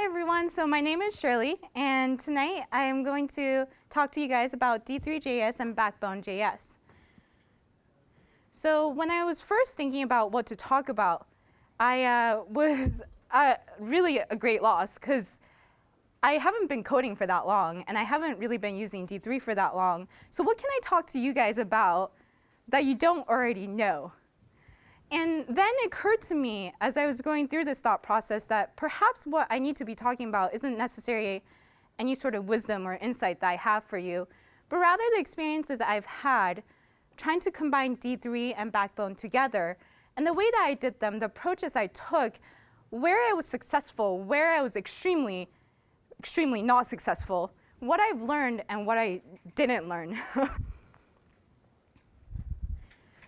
Hi everyone, so my name is Shirley, and tonight I am going to talk to you guys about d3.js and Backbone.js. So when I was first thinking about what to talk about, I was really a great loss, because I haven't been coding for that long, and I haven't really been using D3 for that long. So what can I talk to you guys about that you don't already know? And then it occurred to me as I was going through this thought process that perhaps what I need to be talking about isn't necessarily any sort of wisdom or insight that I have for you, but rather the experiences I've had trying to combine D3 and Backbone together, and the way that I did them, the approaches I took, where I was successful, where I was extremely not successful, what I've learned and what I didn't learn.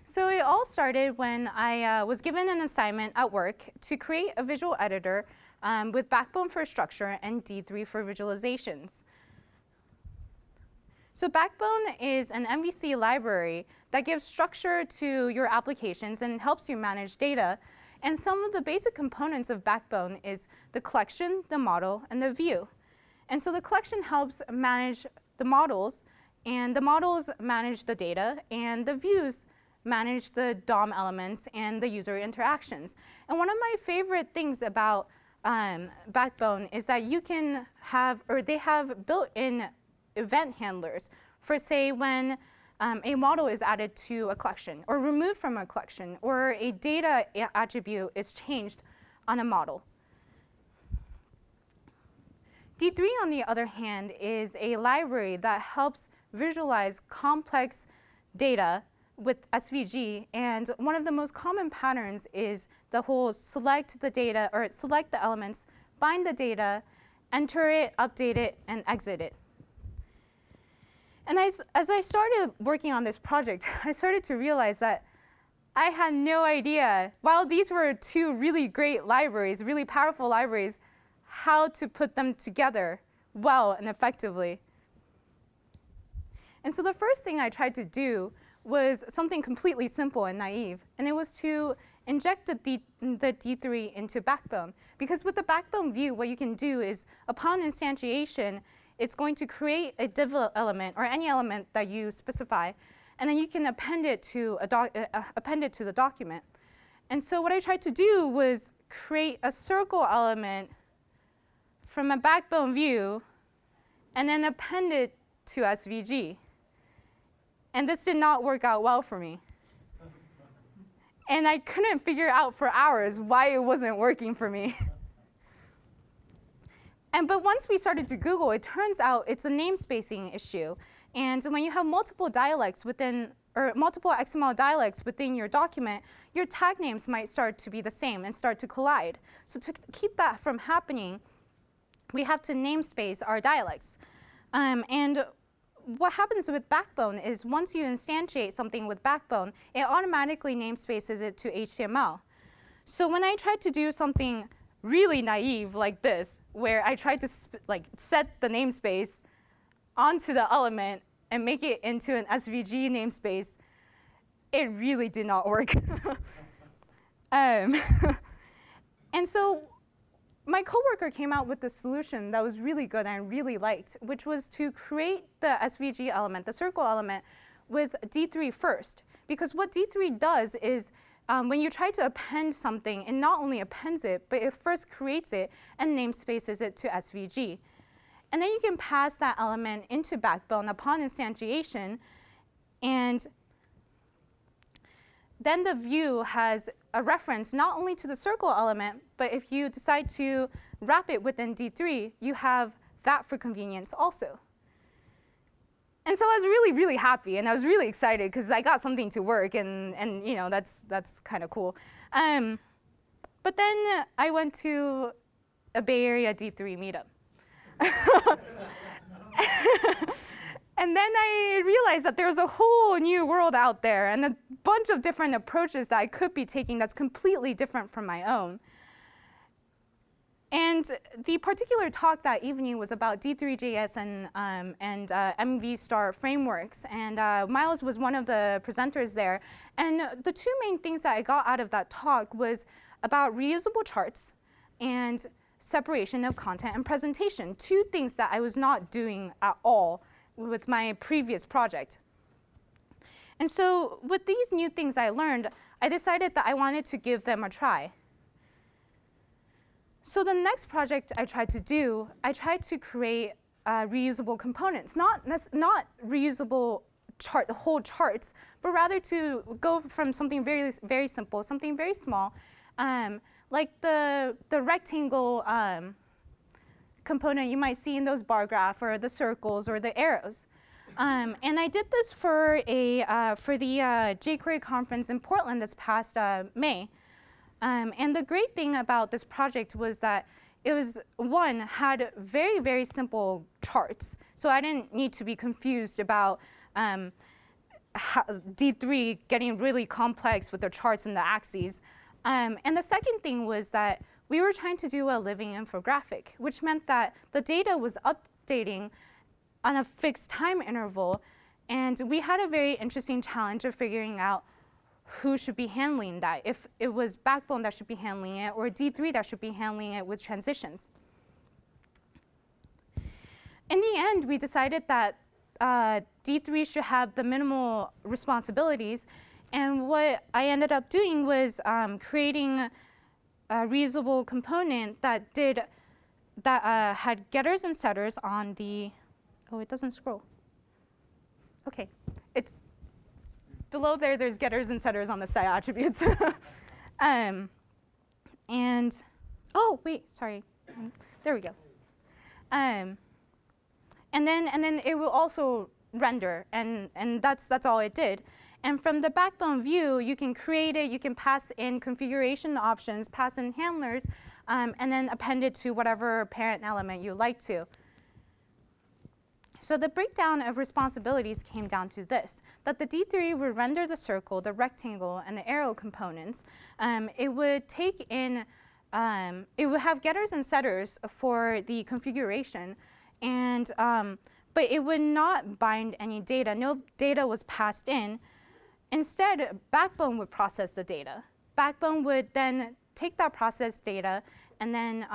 So it all started when I was given an assignment at work to create a visual editor with Backbone for structure and D3 for visualizations. So Backbone is an MVC library that gives structure to your applications and helps you manage data. And some of the basic components of Backbone is the collection, the model, and the view. And so the collection helps manage the models, and the models manage the data, and the views manage the DOM elements and the user interactions. And one of my favorite things about Backbone is that you can have, or they have built-in event handlers for, say, when a model is added to a collection, or removed from a collection, or a data attribute is changed on a model. D3, on the other hand, is a library that helps visualize complex data with SVG, and one of the most common patterns is the whole select the data, or select the elements, bind the data, enter it, update it, and exit it. And as I started working on this project, I started to realize that I had no idea, while these were two really great libraries, really powerful libraries, how to put them together well and effectively. And so the first thing I tried to do was something completely simple and naive, and it was to inject the D3 into Backbone. Because with the Backbone view, what you can do is, upon instantiation, it's going to create a div element, or any element that you specify, and then you can append it to the document. And so what I tried to do was create a circle element from a Backbone view, and then append it to SVG. And this did not work out well for me. And I couldn't figure out for hours why it wasn't working for me. But once we started to Google, it turns out it's a namespacing issue. And when you have multiple dialects within, or multiple XML dialects within your document, your tag names might start to be the same and start to collide. So to keep that from happening, we have to namespace our dialects. And what happens with Backbone is once you instantiate something with Backbone, it automatically namespaces it to HTML. So when I tried to do something really naive like this, where I tried to set the namespace onto the element and make it into an SVG namespace, it really did not work. And so my coworker came out with a solution that was really good and I really liked, which was to create the SVG element, the circle element, with D3 first. Because what D3 does is when you try to append something, it not only appends it, but it first creates it and namespaces it to SVG. And then you can pass that element into Backbone upon instantiation, and then the view has a reference not only to the circle element, but if you decide to wrap it within D3, you have that for convenience also. And so I was really, really happy, and I was really excited because I got something to work, and you know, that's kind of cool. But then I went to a Bay Area D3 meetup. And then I realized that there's a whole new world out there and a bunch of different approaches that I could be taking that's completely different from my own. And the particular talk that evening was about d3.js and MV Star frameworks. And Miles was one of the presenters there. And the two main things that I got out of that talk was about reusable charts and separation of content and presentation, two things that I was not doing at all with my previous project. And so with these new things I learned, I decided that I wanted to give them a try. So the next project I tried to do, I tried to create reusable components, not reusable whole charts, but rather to go from something very, very simple, something very small, like the rectangle component you might see in those bar graphs, or the circles, or the arrows. And I did this for the jQuery conference in Portland this past May. And the great thing about this project was that it was, one, had very, very simple charts. So I didn't need to be confused about D3 getting really complex with the charts and the axes. And the second thing was that we were trying to do a living infographic, which meant that the data was updating on a fixed time interval. And we had a very interesting challenge of figuring out who should be handling that, if it was Backbone that should be handling it, or D3 that should be handling it with transitions. In the end, we decided that D3 should have the minimal responsibilities. And what I ended up doing was creating a reusable component that had getters and setters on the, oh, it doesn't scroll. OK, it's below there. There's getters and setters on the site attributes. And oh, wait, sorry. There we go. And then it will also render, and that's all it did. And from the Backbone view, you can create it. You can pass in configuration options, pass in handlers, and then append it to whatever parent element you like to. So the breakdown of responsibilities came down to this, that the D3 would render the circle, the rectangle, and the arrow components. It would take in, it would have getters and setters for the configuration, and but it would not bind any data. No data was passed in. Instead, Backbone would process the data. Backbone would then take that processed data and then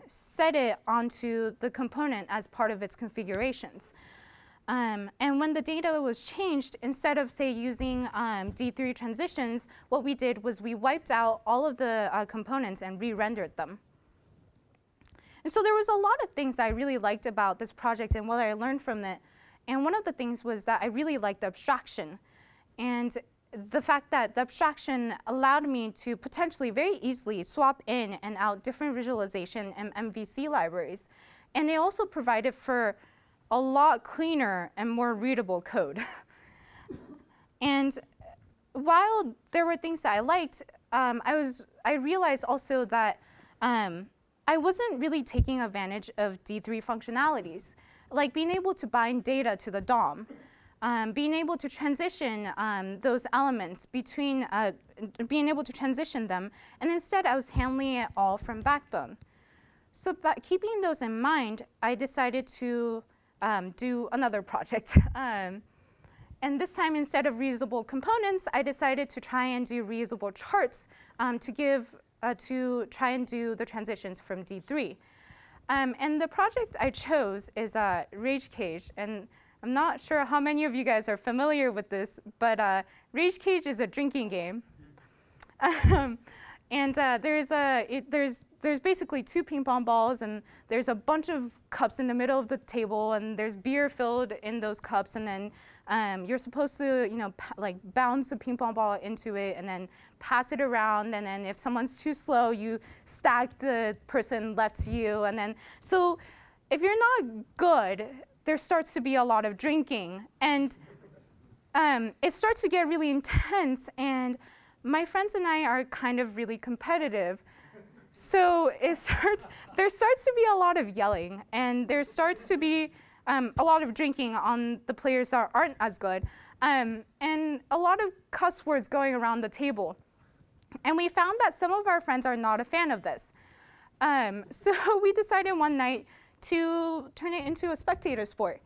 set it onto the component as part of its configurations. And when the data was changed, instead of, say, using D3 transitions, what we did was we wiped out all of the components and re-rendered them. And so there was a lot of things I really liked about this project and what I learned from it. And one of the things was that I really liked the abstraction. And the fact that the abstraction allowed me to potentially very easily swap in and out different visualization and MVC libraries. And they also provided for a lot cleaner and more readable code. And while there were things that I liked, I realized also that I wasn't really taking advantage of D3 functionalities, like being able to bind data to the DOM. Being able to transition those elements between, being able to transition them, and instead I was handling it all from Backbone. So keeping those in mind, I decided to do another project. And this time, instead of reusable components, I decided to try and do reusable charts to try and do the transitions from D3. And the project I chose is Rage Cage. And I'm not sure how many of you guys are familiar with this, but Rage Cage is a drinking game. And there's basically 2 ping pong balls, and there's a bunch of cups in the middle of the table, and there's beer filled in those cups, and then you're supposed to, like bounce a ping pong ball into it, and then pass it around, and then if someone's too slow, you stack the person left to you, and then so if you're not good, there starts to be a lot of drinking, and it starts to get really intense, and my friends and I are kind of really competitive. So there starts to be a lot of yelling, and there starts to be a lot of drinking on the players that aren't as good, and a lot of cuss words going around the table. And we found that some of our friends are not a fan of this. So we decided one night to turn it into a spectator sport.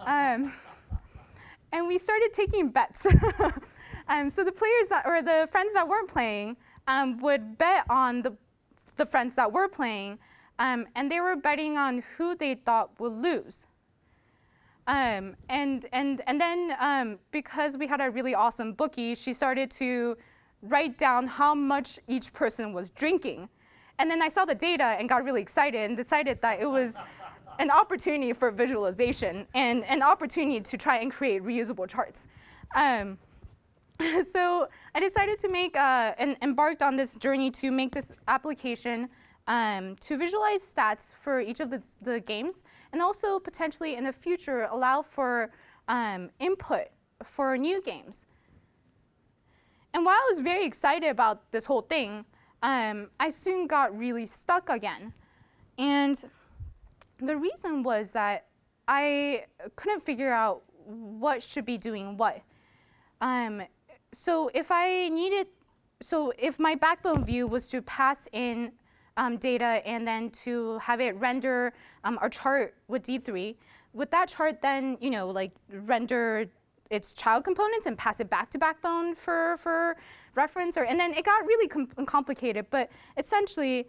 And we started taking bets. So the players or the friends that weren't playing would bet on the friends that were playing and they were betting on who they thought would lose. And then because we had a really awesome bookie, she started to write down how much each person was drinking. And then I saw the data and got really excited and decided that it was an opportunity for visualization and an opportunity to try and create reusable charts. So I decided to make and embarked on this journey to make this application to visualize stats for each of the games, and also potentially in the future allow for input for new games. And while I was very excited about this whole thing, I soon got really stuck again. And the reason was that I couldn't figure out what should be doing what. So if my Backbone view was to pass in data and then to have it render our chart with D3, would that chart then, like render its child components and pass it back to Backbone for reference? And then it got really complicated, but essentially,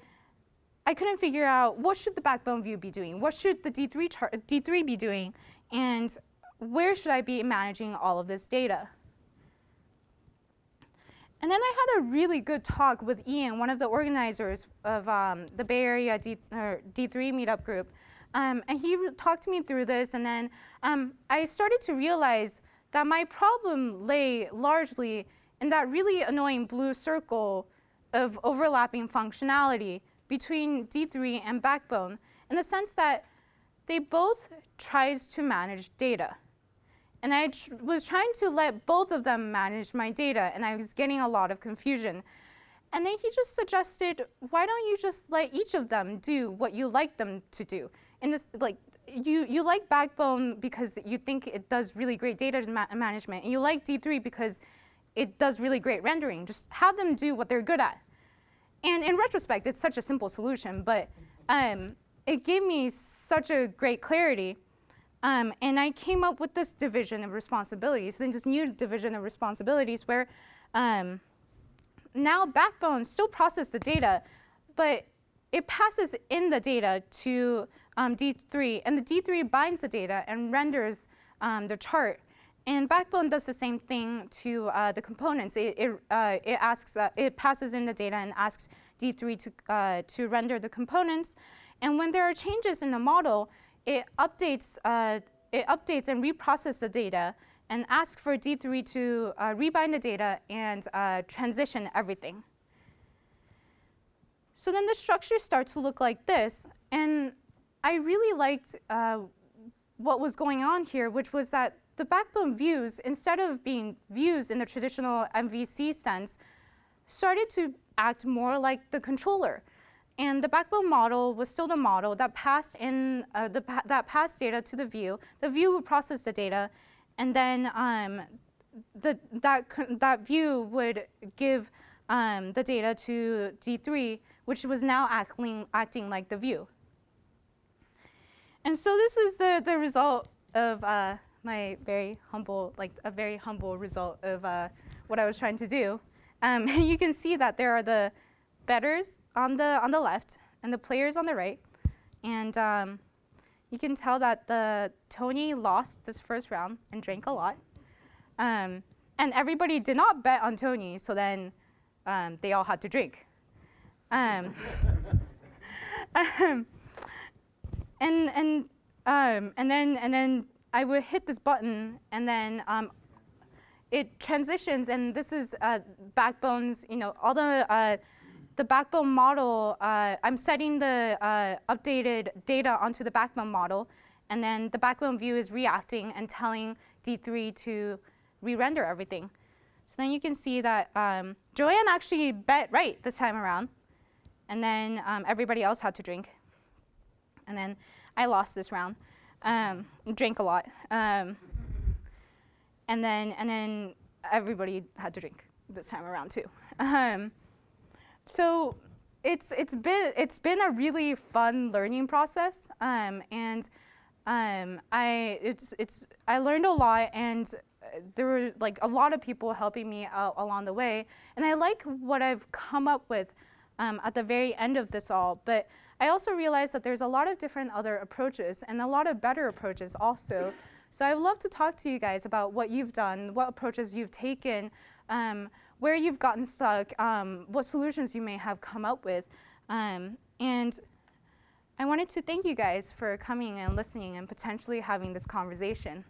I couldn't figure out what should the Backbone view be doing, what should the D3 be doing, and where should I be managing all of this data? And then I had a really good talk with Ian, one of the organizers of the Bay Area D3 meetup group. And he talked to me through this, and then I started to realize that my problem lay largely in that really annoying blue circle of overlapping functionality between D3 and Backbone, in the sense that they both tries to manage data. And I was trying to let both of them manage my data, and I was getting a lot of confusion. And then he just suggested, why don't you just let each of them do what you like them to do? In this, like, you like Backbone because you think it does really great data management, and you like D3 because it does really great rendering. Just have them do what they're good at. And in retrospect, it's such a simple solution, but it gave me such a great clarity. And I came up with this division of responsibilities, then this new division of responsibilities where now Backbone still processes the data, but it passes in the data to D3, and the D3 binds the data and renders the chart. And Backbone does the same thing to the components. It passes in the data and asks D3 to render the components. And when there are changes in the model, it updates and reprocesses the data and asks for D3 to rebind the data and transition everything. So then the structure starts to look like this. And I really liked what was going on here, which was that the Backbone views, instead of being views in the traditional MVC sense, started to act more like the controller. And the Backbone model was still the model that passed in that passed data to the view. The view would process the data, and then that view would give the data to D3, which was now acting like the view. And so this is the result of my very humble result of what I was trying to do. You can see that there are the bettors on the left and the players on the right, and you can tell that Tony lost this first round and drank a lot, and everybody did not bet on Tony, so then they all had to drink. And then I would hit this button, and then it transitions, and this is Backbone's, all the Backbone model. I'm setting the updated data onto the Backbone model, and then the Backbone view is reacting and telling D3 to re-render everything. So then you can see that Joanne actually bet right this time around, and then everybody else had to drink. And then I lost this round, drank a lot, and then everybody had to drink this time around too. So it's been a really fun learning process, and I learned a lot, and there were like a lot of people helping me out along the way, and I like what I've come up with at the very end of this all. But I also realized that there's a lot of different other approaches and a lot of better approaches also. So I would love to talk to you guys about what you've done, what approaches you've taken, where you've gotten stuck, what solutions you may have come up with. And I wanted to thank you guys for coming and listening and potentially having this conversation.